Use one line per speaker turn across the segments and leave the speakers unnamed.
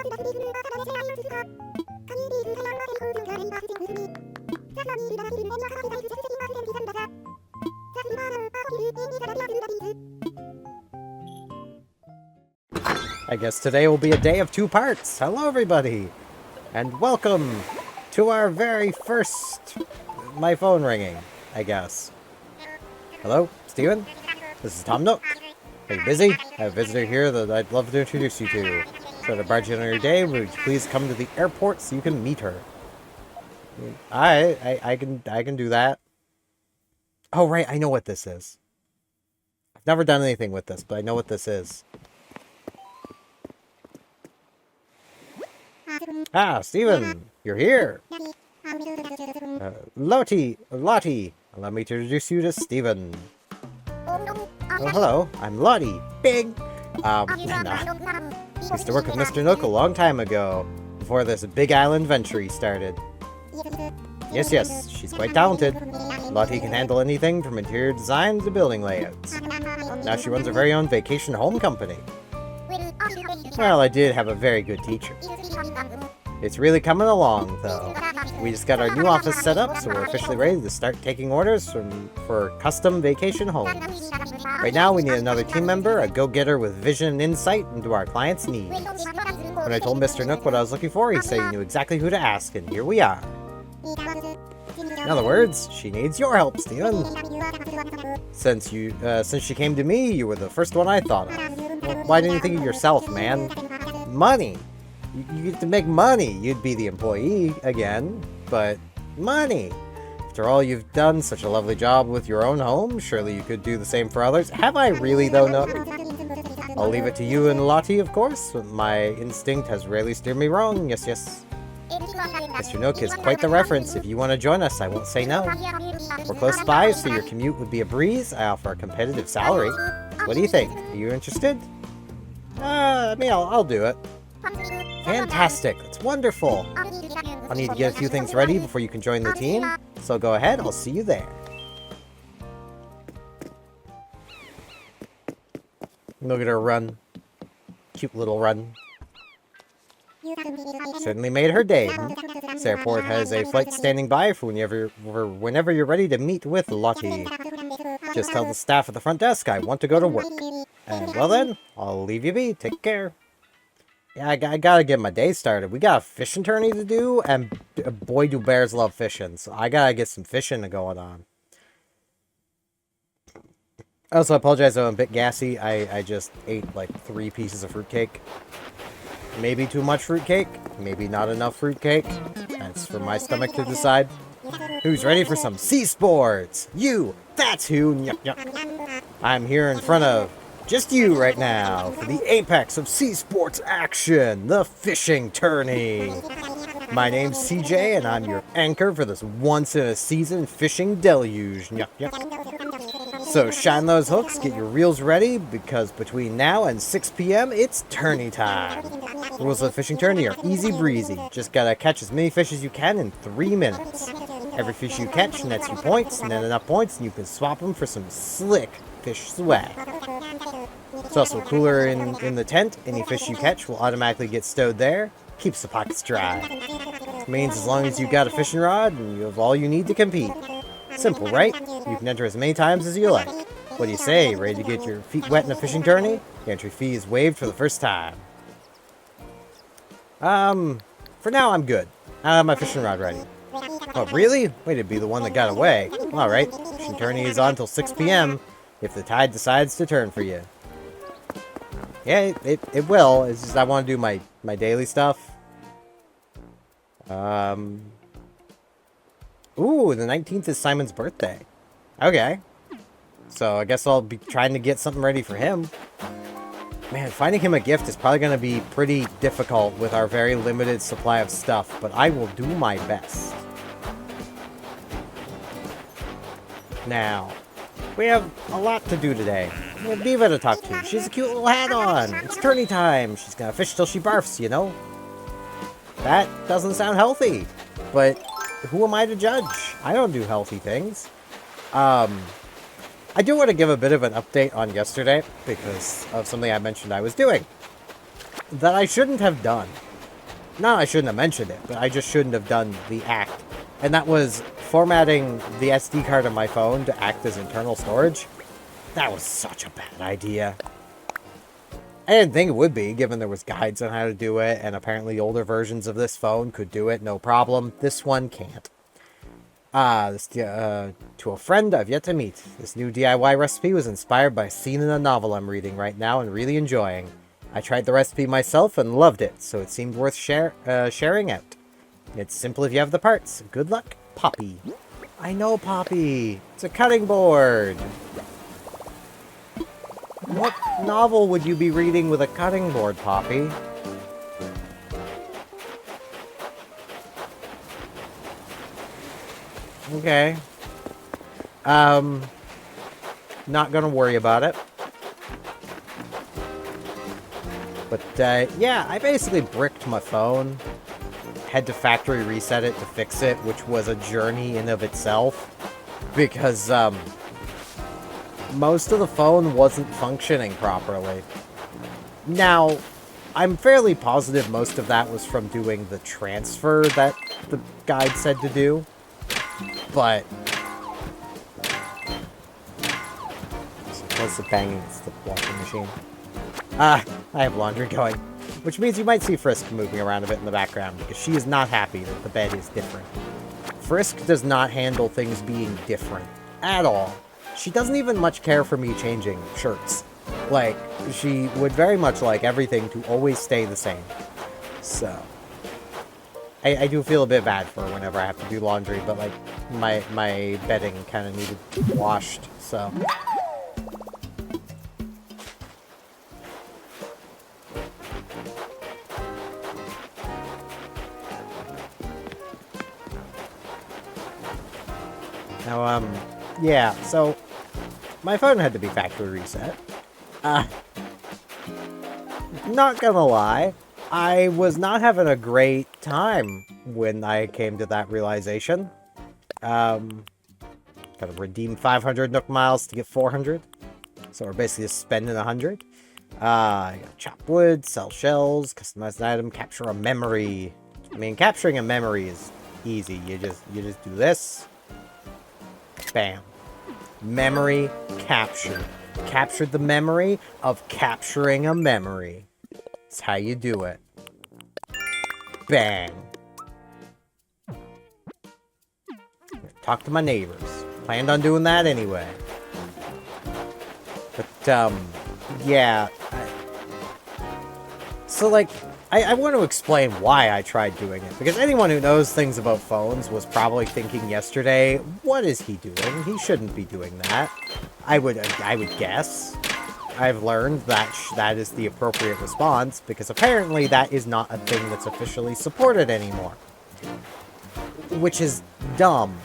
I guess today will be a day of two parts. Hello everybody, and welcome to our very first... my phone ringing, I guess. Hello, Steven? This is Tom Nook. Are you busy? I have a visitor here that I'd love to introduce you to. So to barge in on your day, would you please come to the airport so you can meet her? I can do that. Oh right, I know what this is. I've never done anything with this, but I know what this is. Ah, Steven, you're here. Lottie, allow me to introduce you to Steven. Oh, hello, I'm Lottie. Big. Used to work with Mr. Nook a long time ago, before this Big Island venture he started. Yes, she's quite talented. Lottie can handle anything from interior design to building layouts. Now she runs her very own vacation home company. Well, I did have a very good teacher. It's really coming along, though. We just got our new office set up, so we're officially ready to start taking orders for custom vacation homes. Right now, we need another team member, a go-getter with vision and insight into our clients' needs. When I told Mr. Nook what I was looking for, he said he knew exactly who to ask, and here we are. In other words, she needs your help, Steven. Since she came to me, you were the first one I thought of. Well, why didn't you think of yourself, man? Money! You get to make money. You'd be the employee again, but money. After all, you've done such a lovely job with your own home. Surely you could do the same for others. Have I really, though, Nook? I'll leave it to you and Lottie, of course. My instinct has rarely steered me wrong. Yes. Mr. Nook is quite the reference. If you want to join us, I won't say no. We're close by, so your commute would be a breeze. I offer a competitive salary. What do you think? Are you interested? I'll do it. Fantastic. That's wonderful. I'll need to get a few things ready before you can join the team. So go ahead. I'll see you there. Look at her run. Cute little run. Certainly made her day. This airport has a flight standing by for whenever you're ready to meet with Lottie. Just tell the staff at the front desk I want to go to work. And well then, I'll leave you be. Take care. Yeah, I gotta get my day started. We got a fishing tourney to do, and boy do bears love fishing. So I gotta get some fishing going on. Also, I apologize though, I'm a bit gassy. I just ate like 3 pieces of fruitcake. Maybe too much fruitcake, maybe not enough fruitcake. That's for my stomach to decide. Who's ready for some sea sports? You! That's who! Yuck. I'm here in front of just you right now for the apex of sea sports action, the fishing tourney. My name's CJ, and I'm your anchor for this once-in-a-season fishing deluge. Yuck. So shine those hooks, get your reels ready, because between now and 6 p.m., it's tourney time. Rules of the fishing tourney are easy breezy. Just gotta catch as many fish as you can in 3 minutes. Every fish you catch nets you points, and then enough points, and you can swap them for some slick fish swag. It's also cooler in the tent. Any fish you catch will automatically get stowed there. Keeps the pockets dry. It means as long as you've got a fishing rod, and you have all you need to compete. Simple, right? You can enter as many times as you like. What do you say? Ready to get your feet wet in a fishing tourney? The entry fee is waived for the first time. For now I'm good. I have my fishing rod ready. Oh, really? Way to be the one that got away. Alright, fishing tourney is on till 6 p.m. if the tide decides to turn for you. Yeah, it will. It's just I want to do my daily stuff. Ooh, the 19th is Simon's birthday. Okay. So I guess I'll be trying to get something ready for him. Man, finding him a gift is probably going to be pretty difficult with our very limited supply of stuff, but I will do my best. Now, we have a lot to do today. We have Diva to talk to. She has a cute little hat on. It's tourney time. She's gonna fish till she barfs, you know? That doesn't sound healthy, but who am I to judge? I don't do healthy things. I do want to give a bit of an update on yesterday because of something I mentioned I was doing that I shouldn't have done. No, I shouldn't have mentioned it, but I just shouldn't have done the act. And that was formatting the SD card on my phone to act as internal storage. That was such a bad idea. I didn't think it would be, given there was guides on how to do it, and apparently older versions of this phone could do it, no problem. This one can't. To a friend I've yet to meet. This new DIY recipe was inspired by a scene in a novel I'm reading right now and really enjoying. I tried the recipe myself and loved it, so it seemed worth sharing out. It's simple if you have the parts. Good luck, Poppy. I know, Poppy. It's a cutting board. What novel would you be reading with a cutting board, Poppy? Okay. Not gonna worry about it. But, yeah, I basically bricked my phone. Had to factory reset it to fix it, which was a journey in of itself. Because, most of the phone wasn't functioning properly. Now, I'm fairly positive most of that was from doing the transfer that the guide said to do. But... What's the banging? It's the washing machine. I have laundry going. Which means you might see Frisk moving around a bit in the background, because she is not happy that the bed is different. Frisk does not handle things being different. At all. She doesn't even much care for me changing shirts. Like, she would very much like everything to always stay the same. So... I do feel a bit bad for her whenever I have to do laundry, but, like, my bedding kind of needed washed, so... Now, yeah, so... My phone had to be factory reset. Not gonna lie, I was not having a great time when I came to that realization. Gotta redeem 500 Nook miles to get 400. So we're basically just spending 100. You gotta chop wood, sell shells, customize an item, capture a memory. I mean, capturing a memory is easy. You just do this. Bam. Memory captured. Captured the memory of capturing a memory. That's how you do it. Bang. Talk to my neighbors. Planned on doing that anyway. But, yeah. So, like, I want to explain why I tried doing it. Because anyone who knows things about phones was probably thinking yesterday, what is he doing? He shouldn't be doing that. I would guess. I've learned that that is the appropriate response, because apparently that is not a thing that's officially supported anymore. Which is dumb,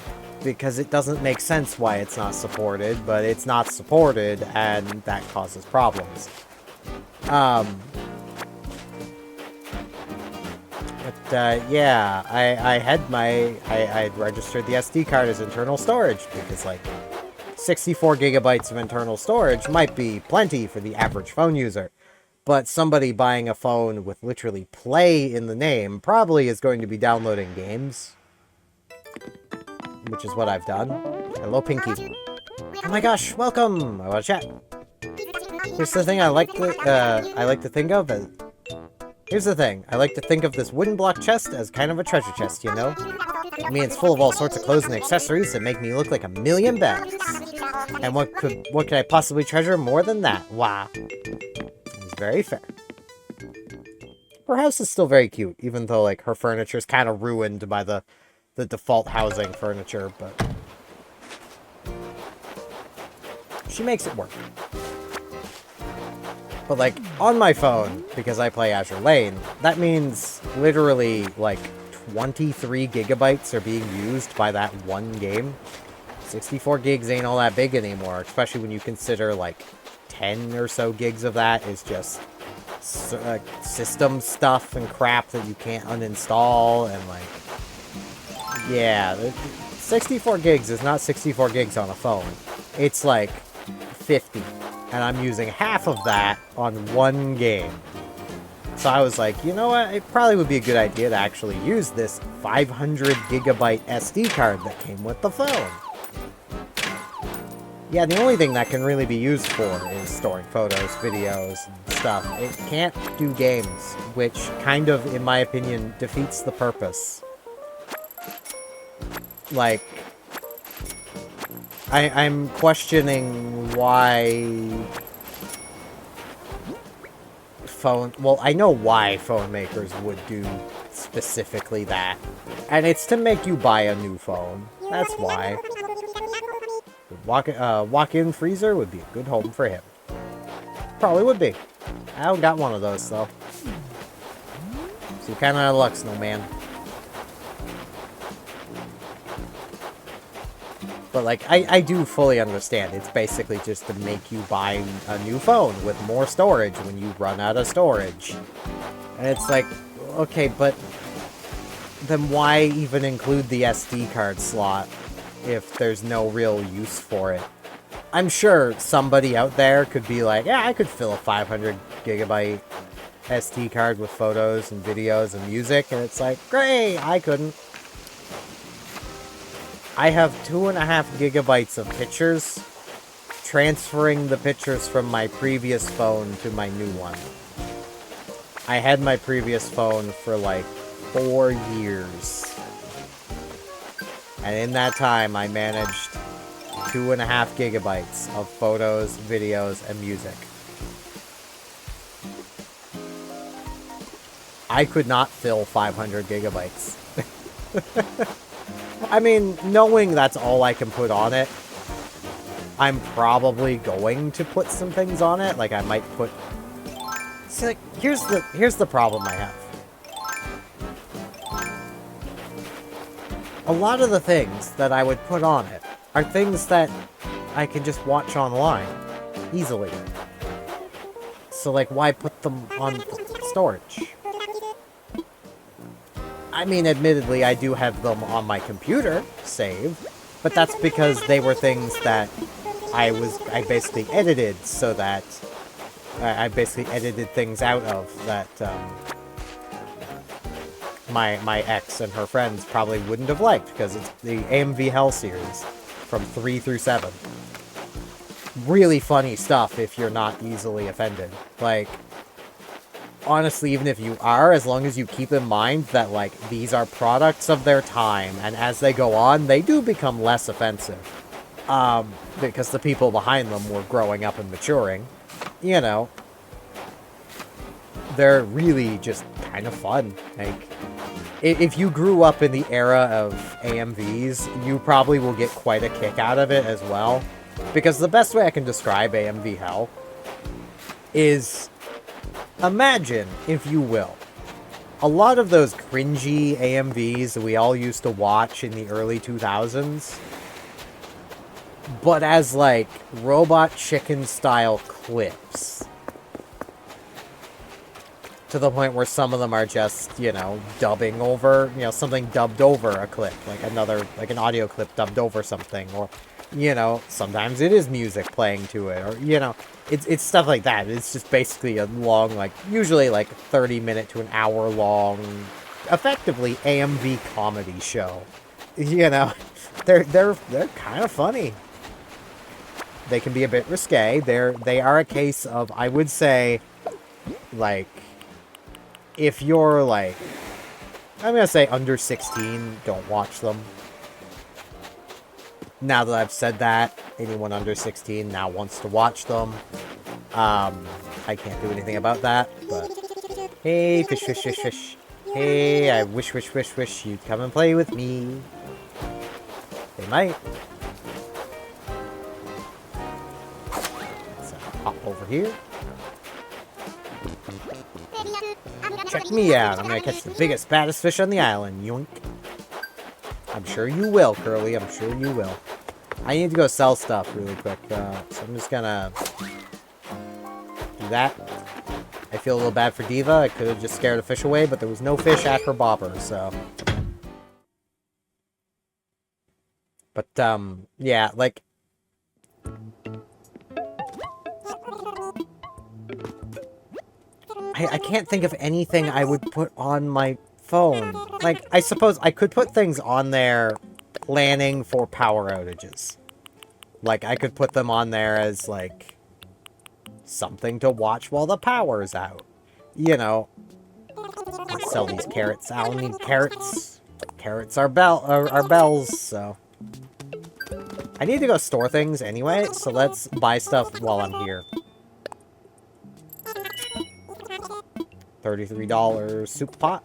because it doesn't make sense why it's not supported, but it's not supported, and that causes problems. Yeah, I'd registered the SD card as internal storage, because, like, 64 gigabytes of internal storage might be plenty for the average phone user. But somebody buying a phone with literally play in the name probably is going to be downloading games. Which is what I've done. Hello, Pinky. Oh my gosh, welcome! I want to chat. Here's the thing I like to think of as... Here's the thing, I like to think of this wooden block chest as kind of a treasure chest, you know? I mean, it's full of all sorts of clothes and accessories that make me look like $1,000,000. And what could I possibly treasure more than that? Wow. It's very fair. Her house is still very cute, even though, like, her furniture's kind of ruined by the default housing furniture, but... she makes it work. But, like, on my phone, because I play Azure Lane, that means literally, like, 23 gigabytes are being used by that one game. 64 gigs ain't all that big anymore, especially when you consider, like, 10 or so gigs of that is just system stuff and crap that you can't uninstall, and, like, yeah, 64 gigs is not 64 gigs on a phone. It's, like, 50. And I'm using half of that on one game. So I was like, you know what? It probably would be a good idea to actually use this 500 gigabyte SD card that came with the phone. Yeah, the only thing that can really be used for is storing photos, videos, and stuff. It can't do games, which kind of, in my opinion, defeats the purpose. Like, I'm questioning why well, I know why phone makers would do specifically that. And it's to make you buy a new phone. That's why. Walk-in freezer would be a good home for him. Probably would be. I don't got one of those, though. So you're kind of out of luck, snowman. But, like, I do fully understand. It's basically just to make you buy a new phone with more storage when you run out of storage. And it's like, okay, but then why even include the SD card slot if there's no real use for it? I'm sure somebody out there could be like, yeah, I could fill a 500 gigabyte SD card with photos and videos and music. And it's like, great, I couldn't. I have 2.5 gigabytes of pictures, transferring the pictures from my previous phone to my new one. I had my previous phone for like 4 years. And in that time, I managed 2.5 gigabytes of photos, videos, and music. I could not fill 500 gigabytes. I mean, knowing that's all I can put on it, I'm probably going to put some things on it. Like, I might put... See, like, here's the problem I have. A lot of the things that I would put on it are things that I can just watch online easily. So, like, why put them on storage? I mean, admittedly, I do have them on my computer saved, but that's because they were things that I basically edited so that I basically edited things out of that my ex and her friends probably wouldn't have liked, because it's the AMV Hell series from 3 through 7. Really funny stuff if you're not easily offended. Like, honestly, even if you are, as long as you keep in mind that, like, these are products of their time, and as they go on, they do become less offensive. Because the people behind them were growing up and maturing. You know. They're really just kind of fun. Like, if you grew up in the era of AMVs, you probably will get quite a kick out of it as well. Because the best way I can describe AMV Hell is... imagine, if you will, a lot of those cringy AMVs that we all used to watch in the early 2000s, but as, like, Robot Chicken-style clips. To the point where some of them are just, you know, dubbing over, you know, something dubbed over a clip, like an audio clip dubbed over something, or, you know, sometimes it is music playing to it, or, you know, it's stuff like that. It's just basically a long, like, usually like 30-minute to an hour long, effectively AMV comedy show. You know, they're kind of funny. They can be a bit risque. They are a case of, I would say, like, if you're, like, I'm gonna say under 16, don't watch them. Now that I've said that, anyone under 16 now wants to watch them. I can't do anything about that, but... Hey, fish, fish, fish, fish. Hey, I wish you'd come and play with me. They might. Let's hop over here. Check me out. I'm gonna catch the biggest, baddest fish on the island. Yoink. I'm sure you will, Curly. I'm sure you will. I need to go sell stuff really quick, so I'm just gonna do that. I feel a little bad for Diva. I could have just scared a fish away, but there was no fish at her bobber, so... But, yeah, like... I can't think of anything I would put on my phone. Like, I suppose I could put things on there planning for power outages. Like, I could put them on there as, like, something to watch while the power's out. You know. Let's sell these carrots. I don't need carrots. Carrots are bells, so... I need to go store things anyway, so let's buy stuff while I'm here. $33 soup pot.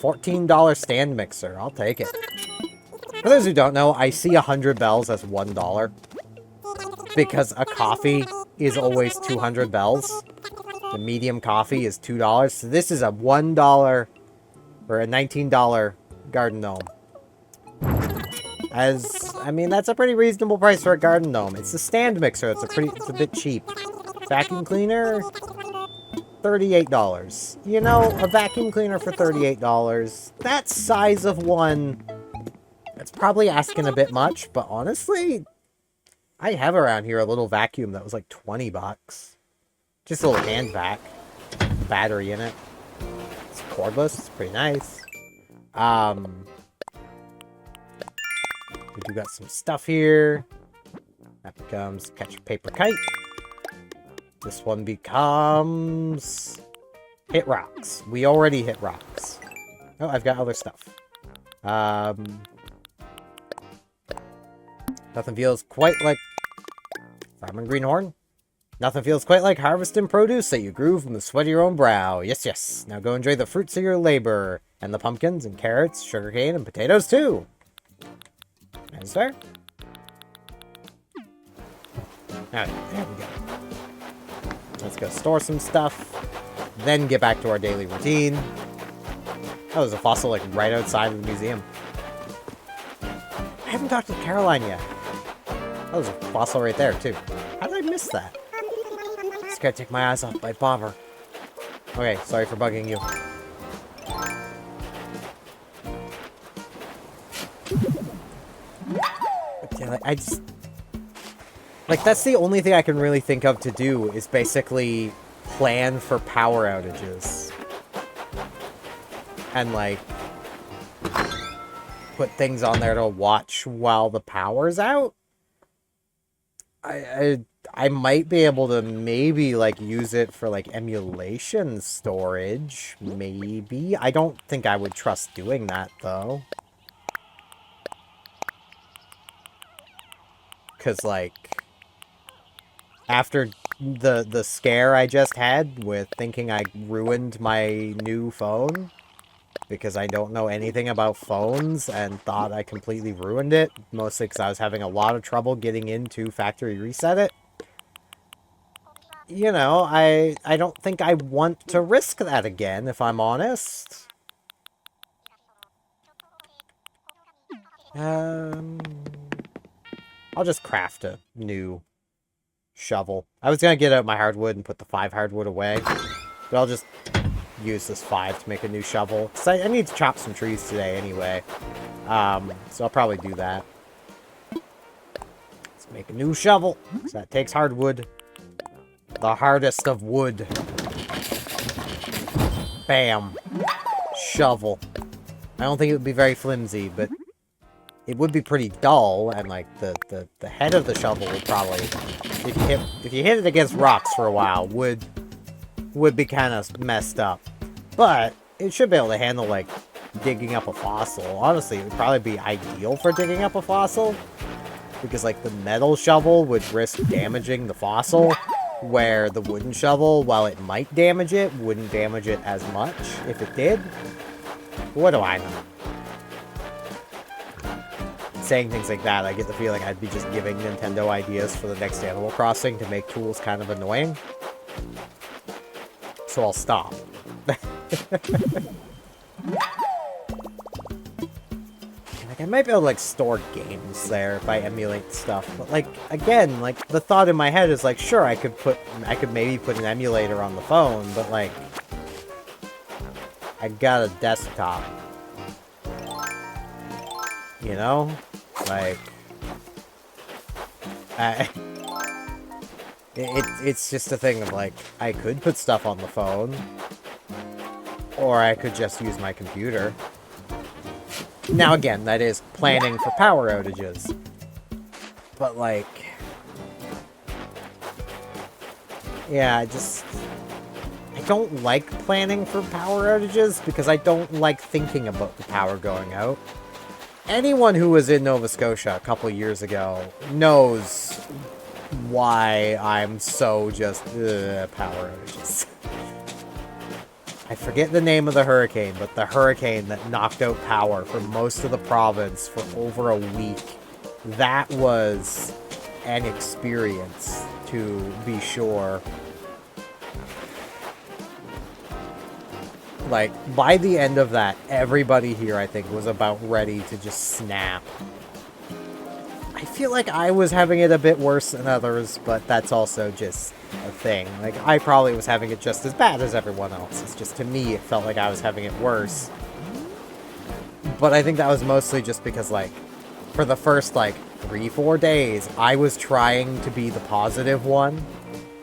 $14 stand mixer. I'll take it. For those who don't know, I see 100 bells as $1. Because a coffee is always 200 bells. The medium coffee is $2. So this is a $1 or a $19 garden gnome. I mean, that's a pretty reasonable price for a garden gnome. It's a stand mixer. It's a bit cheap. Vacuum cleaner, $38. You know, a vacuum cleaner for $38. That size of one, it's probably asking a bit much, but honestly, I have around here a little vacuum that was like 20 bucks. Just a little hand vac. Battery in it. It's cordless. It's pretty nice. We do got some stuff here. That becomes catch a paper kite. This one becomes hit rocks. We already hit rocks. Oh, I've got other stuff. Nothing feels quite like farming greenhorn. Nothing feels quite like harvesting produce that you grew from the sweat of your own brow. Yes, yes. Now go enjoy the fruits of your labor. And the pumpkins and carrots, sugarcane, and potatoes too. Is there? Alright, there we go. Let's go store some stuff. Then get back to our daily routine. Oh, there's a fossil like right outside of the museum. I haven't talked to Caroline yet. Oh, there's a fossil right there too. How did I miss that? Just gotta take my eyes off my bobber. Okay, sorry for bugging you. Yeah, I just... Like, that's the only thing I can really think of to do, is basically plan for power outages. And, like, put things on there to watch while the power's out. I might be able to maybe, like, use it for, like, emulation storage. Maybe. I don't think I would trust doing that, though. Because, like, after the scare I just had with thinking I ruined my new phone, because I don't know anything about phones and thought I completely ruined it, mostly because I was having a lot of trouble getting into factory reset it. You know, I don't think I want to risk that again, if I'm honest. I'll just craft a new shovel. I was gonna get out my hardwood and put the 5 hardwood away, but I'll just use this 5 to make a new shovel. Because I need to chop some trees today anyway. So I'll probably do that. Let's make a new shovel. So that takes hardwood. The hardest of wood. Bam. Shovel. I don't think it would be very flimsy, but it would be pretty dull, and like the head of the shovel would probably, if you hit it against rocks for a while, would be kind of messed up. But it should be able to handle like digging up a fossil. Honestly, it would probably be ideal for digging up a fossil, because like the metal shovel would risk damaging the fossil, where the wooden shovel, while it might damage it, wouldn't damage it as much if it did. What do I know? Saying things like that, I get the feeling I'd be just giving Nintendo ideas for the next Animal Crossing to make tools kind of annoying. So I'll stop. Like, I might be able to, like, store games there if I emulate stuff. But, like, again, like, the thought in my head is, like, sure, I could maybe put an emulator on the phone, but, like, I got a desktop. You know? Like, It's just a thing of, like, I could put stuff on the phone, or I could just use my computer. Now, again, that is planning for power outages. But, like... yeah, I don't like planning for power outages, because I don't like thinking about the power going out. Anyone who was in Nova Scotia a couple years ago knows why I'm so just, power outages. I forget the name of the hurricane, but the hurricane that knocked out power for most of the province for over a week. That was an experience, to be sure. Like, by the end of that, everybody here, I think, was about ready to just snap. I feel like I was having it a bit worse than others, but that's also just a thing. Like, I probably was having it just as bad as everyone else. It's just, to me, it felt like I was having it worse. But I think that was mostly just because, like, for the first, like, 3-4 days, I was trying to be the positive one.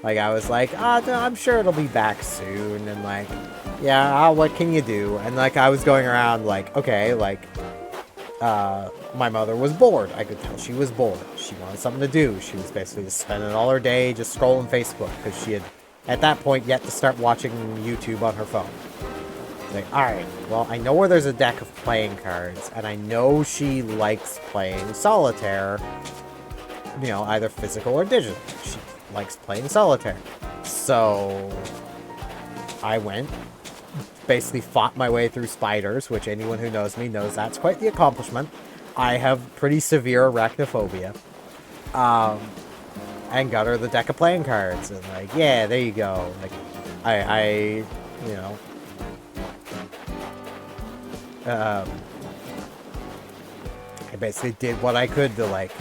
Like, I was like, I'm sure it'll be back soon, and, like, yeah, what can you do? And, like, I was going around, like, okay, like, my mother was bored. I could tell she was bored. She wanted something to do. She was basically just spending all her day just scrolling Facebook, because she had, at that point, yet to start watching YouTube on her phone. Like, alright, well, I know where there's a deck of playing cards, and I know she likes playing solitaire, you know, either physical or digital. She likes playing solitaire. So, I went, basically fought my way through spiders, which anyone who knows me knows that's quite the accomplishment. I have pretty severe arachnophobia. And got her the deck of playing cards, and, like, yeah, there you go. Like, I you know, I basically did what I could to, like,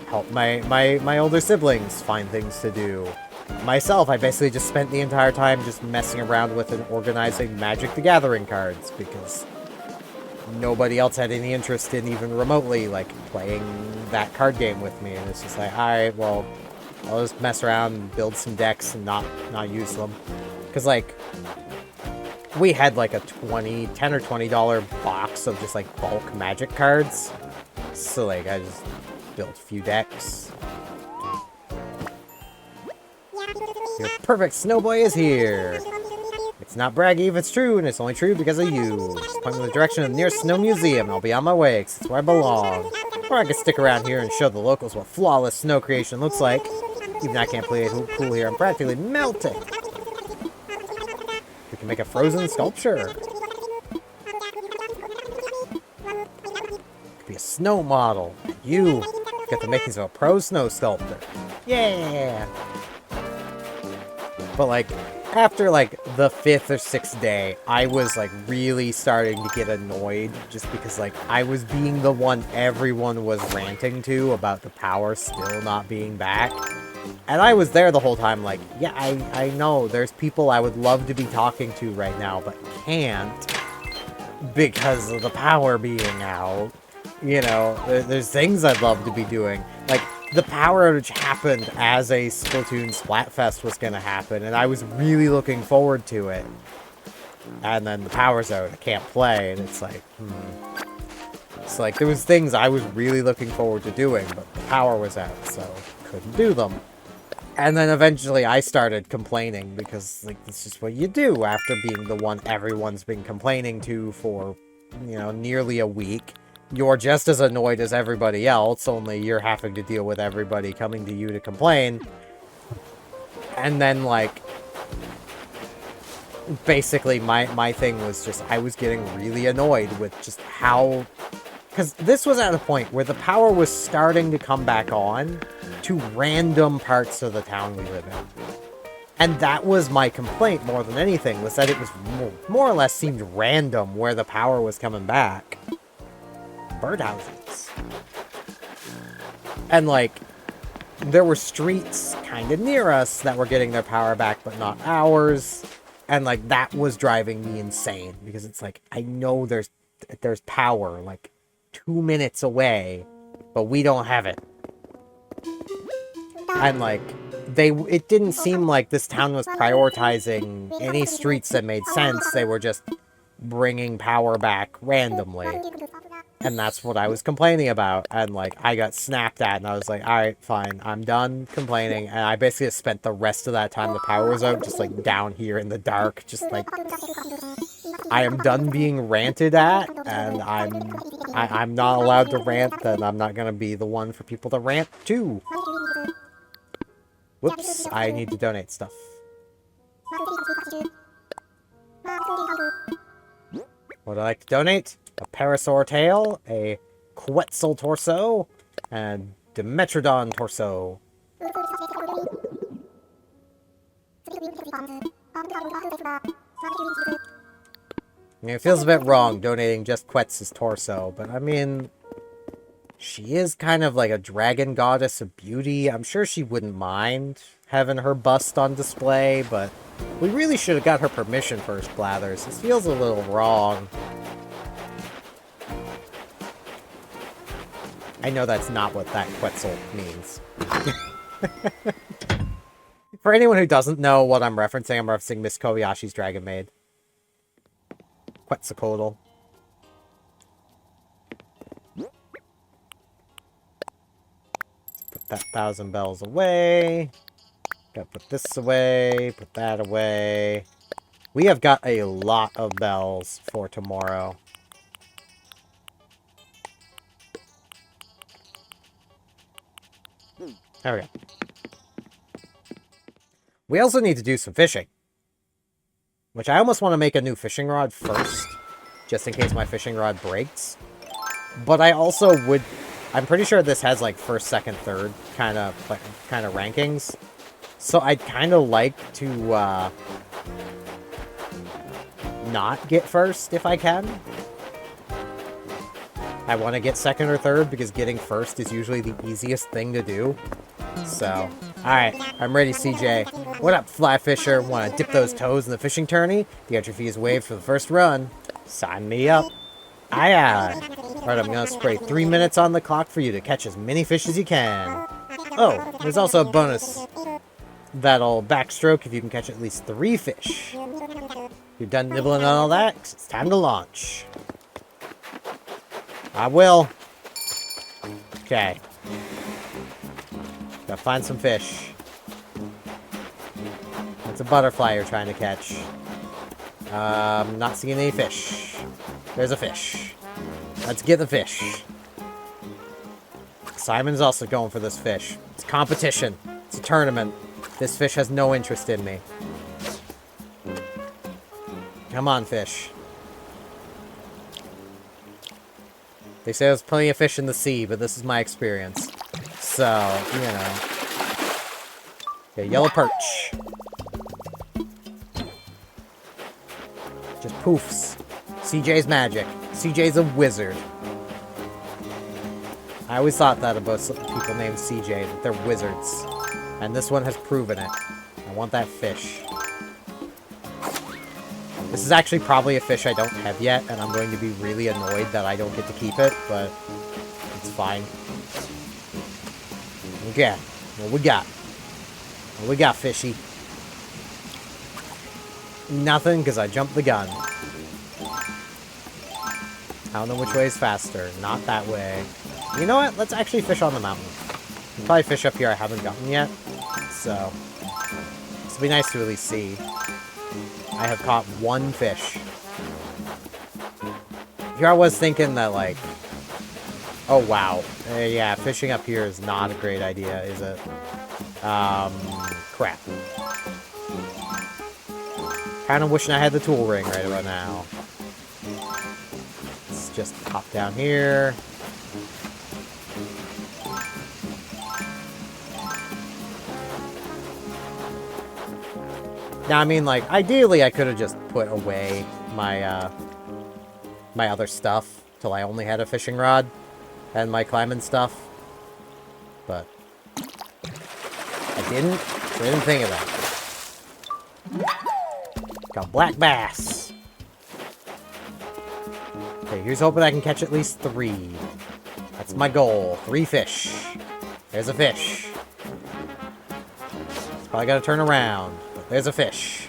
help my older siblings find things to do. Myself, I basically just spent the entire time just messing around with and organizing Magic the Gathering cards, because nobody else had any interest in even remotely, like, playing that card game with me. And it's just like, alright, well, I'll just mess around and build some decks and not use them. Because, like, we had, like, a $10 or $20 box of just, like, bulk Magic cards. So, like, I just built a few decks. Your perfect snowboy is here! It's not braggy if it's true, and it's only true because of you. Just point me in the direction of the nearest snow museum, and I'll be on my way, because it's where I belong. Or I could stick around here and show the locals what flawless snow creation looks like. Even I can't play a pool here, I'm practically melting. We can make a frozen sculpture. Could be a snow model. You get the makings of a pro snow sculptor. Yeah! But, like, after, like, the 5th or 6th day, I was, like, really starting to get annoyed, just because, like, I was being the one everyone was ranting to about the power still not being back. And I was there the whole time, like, yeah, I know, there's people I would love to be talking to right now, but can't, because of the power being out. You know, there's things I'd love to be doing. Like, the power outage happened as a Splatoon Splatfest was gonna happen, and I was really looking forward to it. And then the power's out, I can't play, and it's like, It's like, there was things I was really looking forward to doing, but the power was out, so couldn't do them. And then eventually I started complaining, because, like, that's just what you do after being the one everyone's been complaining to for, you know, nearly a week. You're just as annoyed as everybody else, only you're having to deal with everybody coming to you to complain. And then, like, basically my thing was just, I was getting really annoyed with just how... Because this was at a point where the power was starting to come back on to random parts of the town we live in. And that was my complaint more than anything, was that it was more or less seemed random where the power was coming back. Birdhouses. And, like, there were streets kind of near us that were getting their power back, but not ours. And, like, that was driving me insane, because it's like, I know there's power, like, 2 minutes away, but we don't have it. And, like, it didn't seem like this town was prioritizing any streets that made sense. They were just bringing power back randomly. And that's what I was complaining about. And, like, I got snapped at, and I was like, alright, fine, I'm done complaining. And I basically spent the rest of that time the power was out, just, like, down here in the dark, just, like, I am done being ranted at, and I'm not allowed to rant, then I'm not gonna be the one for people to rant to. Whoops, I need to donate stuff. What would I like to donate? A Parasaur tail, a Quetzal torso, and Dimetrodon torso. I mean, it feels a bit wrong donating just Quetz's torso, but I mean, she is kind of like a dragon goddess of beauty. I'm sure she wouldn't mind having her bust on display, but we really should have got her permission first, Blathers. This feels a little wrong. I know that's not what that Quetzal means. For anyone who doesn't know what I'm referencing Miss Kobayashi's Dragon Maid. Quetzalcoatl. Put that 1,000 bells away. Gotta put this away, put that away. We have got a lot of bells for tomorrow. There we go. We also need to do some fishing. Which I almost want to make a new fishing rod first. Just in case my fishing rod breaks. But I also would... I'm pretty sure this has like first, second, third kind of rankings. So I'd kind of like to not get first if I can. I want to get second or third because getting first is usually the easiest thing to do. So, alright, I'm ready, CJ. What up, fly fisher? Want to dip those toes in the fishing tourney? The entry fee is waived for the first run. Sign me up. Aye, aye. Alright, I'm going to spray 3 minutes on the clock for you to catch as many fish as you can. Oh, there's also a bonus that'll backstroke if you can catch at least 3 fish. You're done nibbling on all that? 'Cause it's time to launch. I will. Okay. Gotta find some fish. It's a butterfly you're trying to catch. Not seeing any fish. There's a fish. Let's get the fish. Simon's also going for this fish. It's competition. It's a tournament. This fish has no interest in me. Come on, fish. They say there's plenty of fish in the sea, but this is my experience. So, you know. Okay, yellow perch. Just poofs. CJ's magic. CJ's a wizard. I always thought that about people named CJ, that they're wizards. And this one has proven it. I want that fish. This is actually probably a fish I don't have yet, and I'm going to be really annoyed that I don't get to keep it, but it's fine. Okay, what we got? What we got, fishy? Nothing, because I jumped the gun. I don't know which way is faster. Not that way. You know what? Let's actually fish on the mountain. There's probably fish up here I haven't gotten yet, so this will be nice to at least see. I have caught 1 fish. Here I was thinking that, like, oh wow, yeah, fishing up here is not a great idea, is it? Crap. Kind of wishing I had the tool ring right about now. Let's just hop down here. Now, I mean, like, ideally I could have just put away my, my other stuff till I only had a fishing rod and my climbing stuff. But I didn't, so I didn't think of that. Got black bass. Okay, here's hoping I can catch at least 3. That's my goal. 3 fish. There's a fish. Probably gotta turn around. But there's a fish.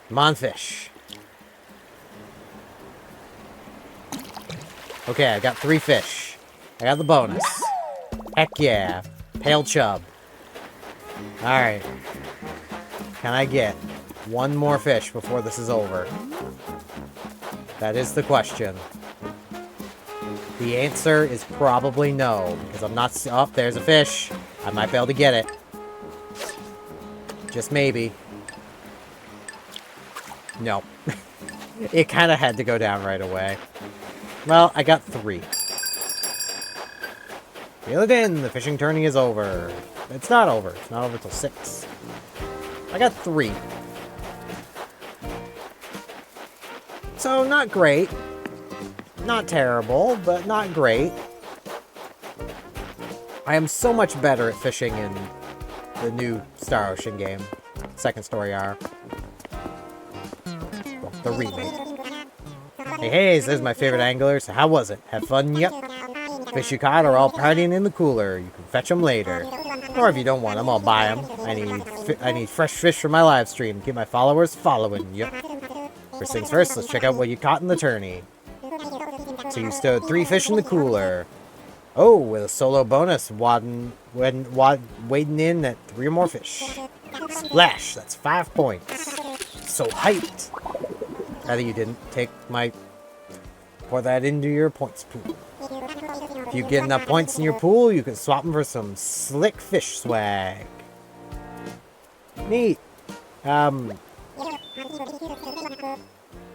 Come on, fish. Okay, I got 3 fish. I got the bonus. Heck yeah. Pale chub. Alright. Can I get 1 more fish before this is over? That is the question. The answer is probably no, because I'm not... Oh, there's a fish. I might be able to get it. Just maybe. No. It kind of had to go down right away. Well, I got 3. Reel it in. The fishing tourney is over. It's not over. It's not over till 6. I got 3. So, not great. Not terrible, but not great. I am so much better at fishing in the new Star Ocean game. Second Story R. Well, the remake. Hey, hey, this is my favorite angler, so how was it? Have fun? Yep. Fish you caught are all partying in the cooler. You can fetch them later. Or if you don't want them, I'll buy them. I need fresh fish for my live stream. Get my followers following. Yep. First things first, let's check out what you caught in the tourney. So you stowed 3 fish in the cooler. Oh, with a solo bonus, wading in at 3 or more fish. Splash, that's 5 points. So hyped. Rather you didn't take my... Pour that into your points pool. If you get enough points in your pool, you can swap them for some slick fish swag. Neat.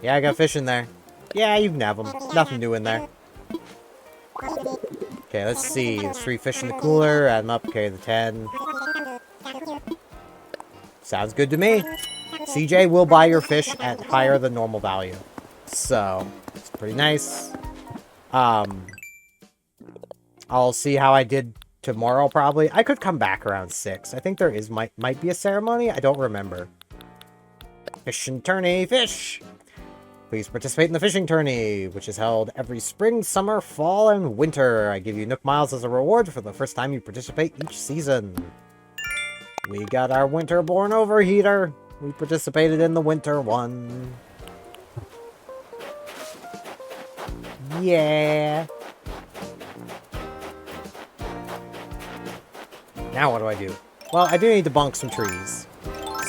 Yeah, I got fish in there. Yeah, you can have them. Nothing new in there. Okay, let's see. There's 3 fish in the cooler. Add them up. Okay, the 10. Sounds good to me. CJ will buy your fish at higher than normal value. So, it's pretty nice. I'll see how I did tomorrow, probably. I could come back around 6. I think there is might be a ceremony. I don't remember. Fish and tourney, fish! Please participate in the fishing tourney, which is held every spring, summer, fall, and winter. I give you Nook Miles as a reward for the first time you participate each season. We got our winter-born overheater. We participated in the winter one. Yeah. Now what do? Well, I do need to bonk some trees.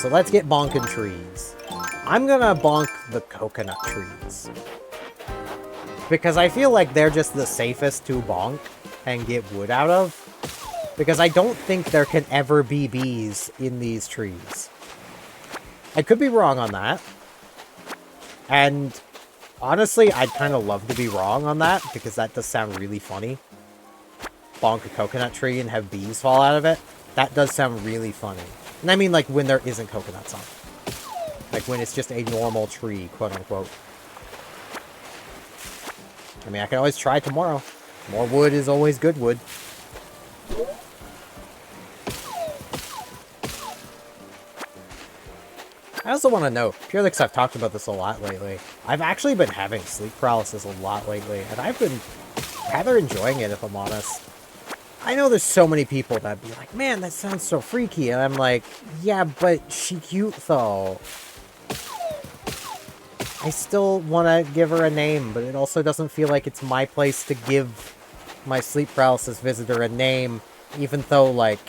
So let's get bonking trees. I'm gonna bonk the coconut trees. Because I feel like they're just the safest to bonk and get wood out of. Because I don't think there can ever be bees in these trees. I could be wrong on that. And honestly, I'd kind of love to be wrong on that, because that does sound really funny. Bonk a coconut tree and have bees fall out of it. That does sound really funny. And I mean, like, when there isn't coconuts on it. Like, when it's just a normal tree, quote-unquote. I mean, I can always try tomorrow. More wood is always good wood. I also want to note, purely because I've talked about this a lot lately, I've actually been having sleep paralysis a lot lately, and I've been rather enjoying it, if I'm honest. I know there's so many people that'd be like, man, that sounds so freaky, and I'm like, yeah, but she cute, though. I still want to give her a name, but it also doesn't feel like it's my place to give my sleep paralysis visitor a name, even though, like,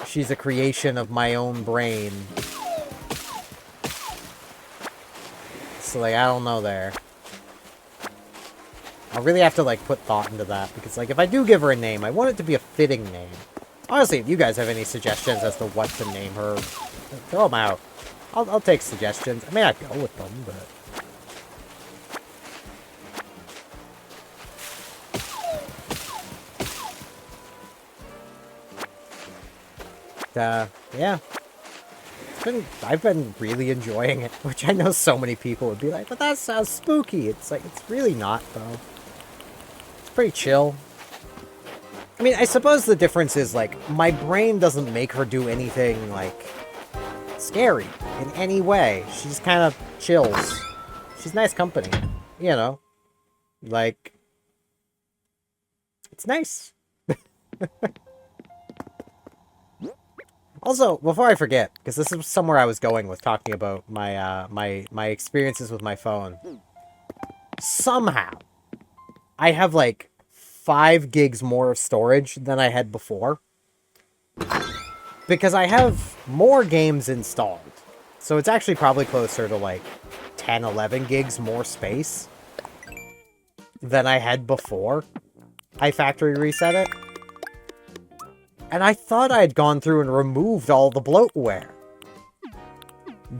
she's a creation of my own brain. So, like, I don't know there. I'll really have to, like, put thought into that, because, like, if I do give her a name, I want it to be a fitting name. Honestly, if you guys have any suggestions as to what to name her, throw them out. I'll take suggestions. I may not go with them, but... yeah. I've been really enjoying it, which I know so many people would be like, but that sounds spooky. It's like, it's really not, though. It's pretty chill. I mean, I suppose the difference is, like, my brain doesn't make her do anything, like, scary in any way. She just kind of chills. She's nice company, you know? Like, it's nice. Also, before I forget, because this is somewhere I was going with talking about my my experiences with my phone. Somehow, I have like 5 gigs more of storage than I had before. Because I have more games installed. So it's actually probably closer to like 10, 11 gigs more space than I had before I factory reset it. And I thought I had gone through and removed all the bloatware.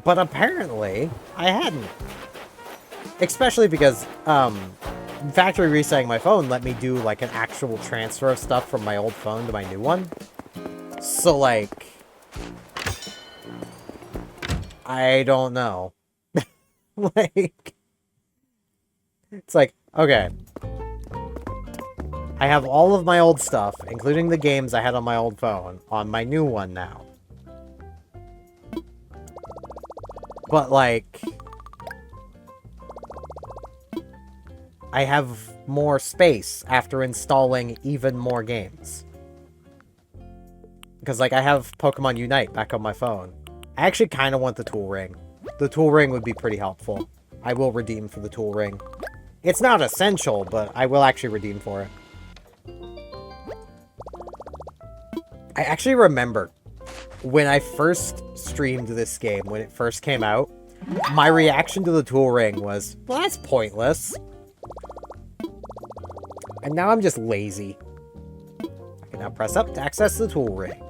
But apparently, I hadn't. Especially because, factory resetting my phone let me do, like, an actual transfer of stuff from my old phone to my new one. So, like... I don't know. Like... It's like, okay... I have all of my old stuff, including the games I had on my old phone, on my new one now. But, like... I have more space after installing even more games. Because, like, I have Pokemon Unite back on my phone. I actually kind of want the Tool Ring. The Tool Ring would be pretty helpful. I will redeem for the Tool Ring. It's not essential, but I will actually redeem for it. I actually remember when I first streamed this game, when it first came out, my reaction to the Tool Ring was, well, that's pointless. And now I'm just lazy. I can now press up to access the Tool Ring.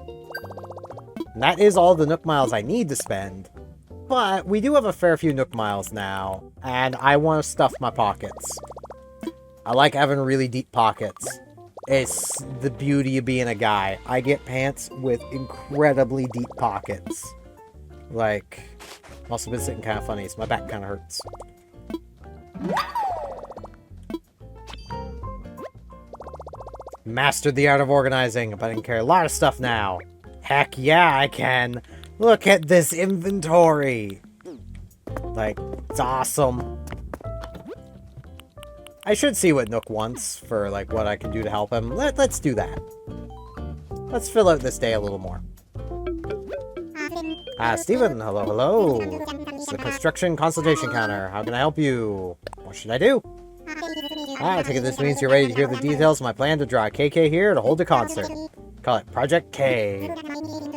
And that is all the Nook Miles I need to spend. But we do have a fair few Nook Miles now, and I want to stuff my pockets. I like having really deep pockets. It's the beauty of being a guy. I get pants with incredibly deep pockets. Like, I've also been sitting kind of funny, so my back kind of hurts. Mastered the art of organizing, but I can carry a lot of stuff now. Heck yeah, I can. Look at this inventory. Like, it's awesome. I should see what Nook wants for, like, what I can do to help him. Let's do that. Let's fill out this day a little more. Steven, hello, hello. It's the construction consultation counter. How can I help you? What should I do? I take it this means you're ready to hear the details of my plan to draw a KK here to hold a concert. Call it Project K.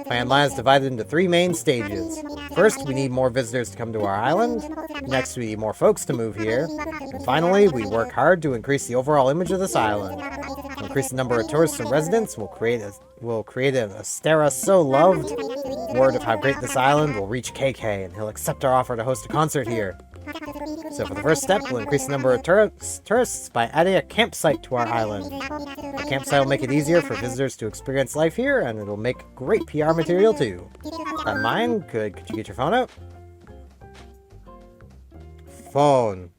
Plan line is divided into 3 main stages. First, we need more visitors to come to our island. Next, we need more folks to move here. And finally, we work hard to increase the overall image of this island. To increase the number of tourists and residents, we'll create an Astera so loved. Word of how great this island will reach KK, and he'll accept our offer to host a concert here. So for the first step, we'll increase the number of tourists by adding a campsite to our island. The campsite will make it easier for visitors to experience life here, and it'll make great PR material too. On mine, could you get your phone out? Phone.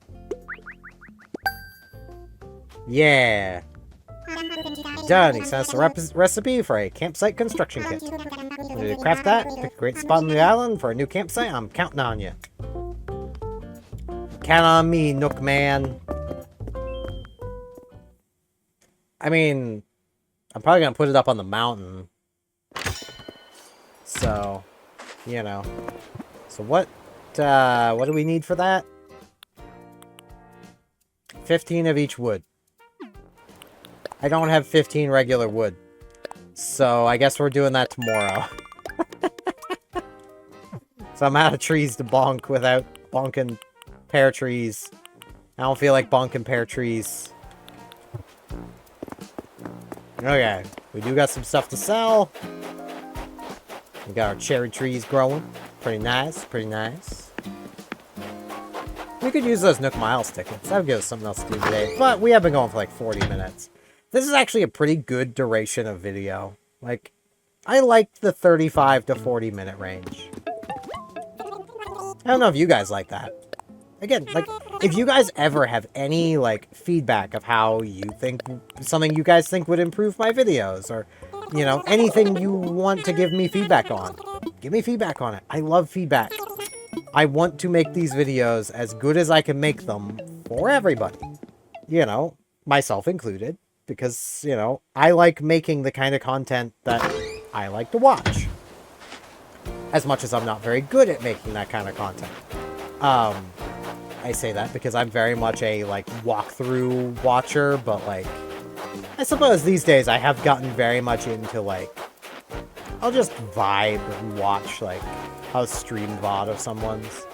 Yeah. Done. He sent us a recipe for a campsite construction kit. When you craft that, pick a great spot on the island for a new campsite. I'm counting on you. Count on me, Nook Man. I mean, I'm probably gonna put it up on the mountain. So, you know. So what do we need for that? 15 of each wood. I don't have 15 regular wood. So I guess we're doing that tomorrow. So I'm out of trees to bonk without bonking pear trees. I don't feel like bonking pear trees. Okay, we do got some stuff to sell. We got our cherry trees growing. Pretty nice, pretty nice. We could use those Nook Miles tickets. That would give us something else to do today. But we have been going for like 40 minutes. This is actually a pretty good duration of video. Like, I like the 35 to 40 minute range. I don't know if you guys like that. Again, like, if you guys ever have any, like, feedback of how you think, something you guys think would improve my videos, or, you know, anything you want to give me feedback on, give me feedback on it. I love feedback. I want to make these videos as good as I can make them for everybody. You know, myself included, because, you know, I like making the kind of content that I like to watch. As much as I'm not very good at making that kind of content. I say that because I'm very much a, like, walkthrough watcher, but, like, I suppose these days I have gotten very much into, like, I'll just vibe and watch, like, a stream VOD of someone's.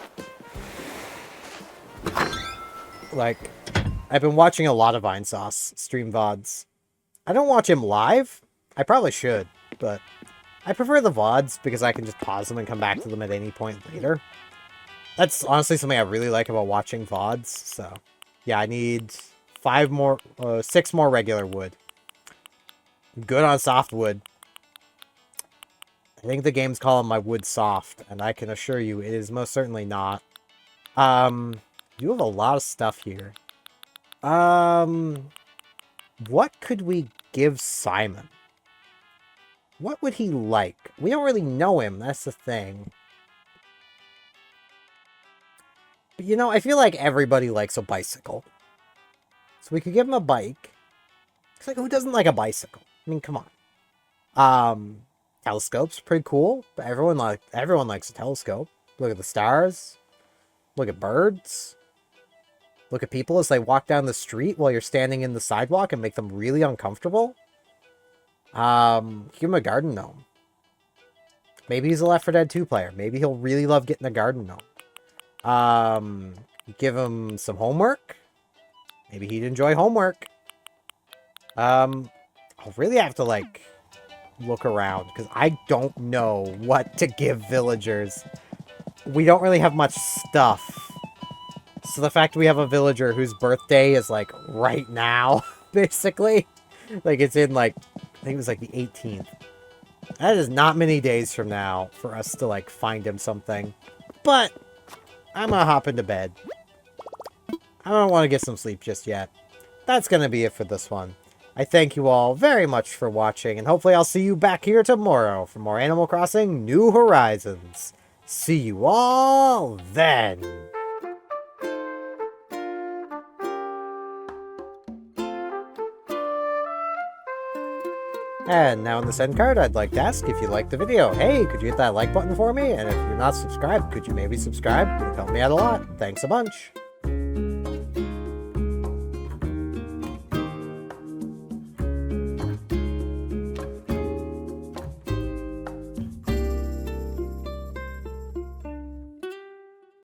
Like, I've been watching a lot of Vinesauce stream VODs. I don't watch him live. I probably should, but I prefer the VODs because I can just pause them and come back to them at any point later. That's honestly something I really like about watching VODs, so yeah, I need 6 more regular wood. I'm good on softwood. I think the game's calling my wood soft, and I can assure you it is most certainly not. You have a lot of stuff here. What could we give Simon? What would he like? We don't really know him, that's the thing. But you know, I feel like everybody likes a bicycle. So we could give him a bike. It's like, who doesn't like a bicycle? I mean, come on. Telescope's pretty cool, but everyone likes a telescope. Look at the stars. Look at birds. Look at people as they walk down the street while you're standing in the sidewalk and make them really uncomfortable. Give him a garden gnome. Maybe he's a Left 4 Dead 2 player. Maybe he'll really love getting a garden gnome. Give him some homework. Maybe he'd enjoy homework. I'll really have to, like, look around, because I don't know what to give villagers. We don't really have much stuff. So the fact we have a villager whose birthday is, like, right now, basically. Like, it's in, like, I think it was, like, the 18th. That is not many days from now for us to, like, find him something. But I'm gonna hop into bed. I don't want to get some sleep just yet. That's gonna be it for this one. I thank you all very much for watching, and hopefully I'll see you back here tomorrow for more Animal Crossing New Horizons. See you all then! And now in this end card, I'd like to ask if you liked the video. Hey, could you hit that like button for me? And if you're not subscribed, could you maybe subscribe? It would help me out a lot. Thanks a bunch.